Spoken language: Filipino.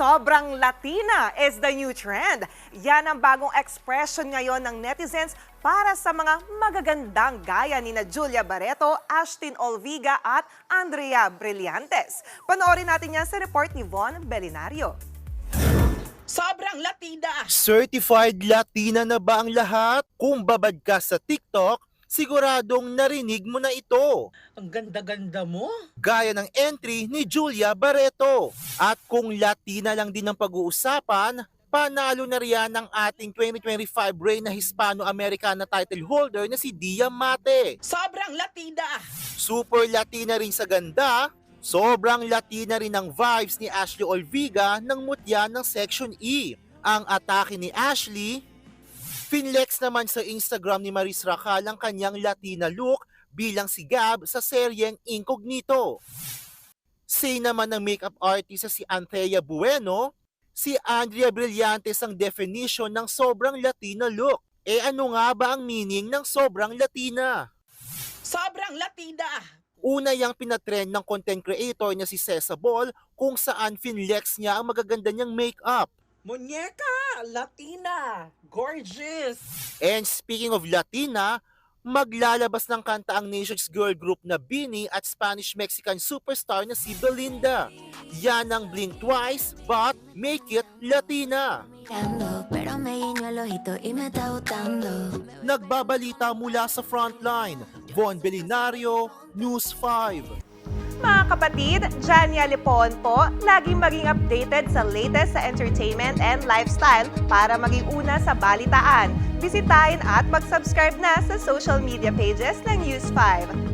Sobrang Latina is the new trend. Yan ang bagong expression ngayon ng netizens para sa mga magagandang gaya ni na Julia Barreto, Ashlyn Olviga at Andrea Brillantes. Panoorin natin yan sa report ni Von Belinario. Sobrang Latina! Certified Latina na ba ang lahat? Kung babad ka sa TikTok, siguradong narinig mo na ito. Ang ganda-ganda mo. Gaya ng entry ni Julia Barreto. At kung Latina lang din ang pag-uusapan, panalo na riyan ang ating 2025 Reyna Hispano-Americana title holder na si Dia Mate. Sobrang Latina! Super Latina rin sa ganda, sobrang Latina rin ang vibes ni Ashley Olviga ng mutya ng Section E. Ang atake ni Ashley, finlex naman sa Instagram ni Maris Racal ang kanyang Latina look bilang si Gab sa seryeng Incognito. Say naman ng makeup artist si Anthea Bueno, si Andrea Brillantes ang definition ng sobrang Latina look. E ano nga ba ang meaning ng sobrang Latina? Sobrang Latina! Una yang pinatrend ng content creator na si Cesa Ball kung saan finlex niya ang magaganda niyang makeup. Muñeca! Latina! Gorgeous! And speaking of Latina, maglalabas ng kanta ang nation's girl group na BINI at Spanish-Mexican superstar na si Belinda. Yan ang Blink Twice, but make it Latina. Pero me guiño el ojito y me está gustando. Nagbabalita mula sa Frontline, Von Belinario, News 5. Mga kapatid, Jania Lipon po, laging maging updated sa latest sa entertainment and lifestyle para maging una sa balitaan. Bisitahin at mag-subscribe na sa social media pages ng News 5.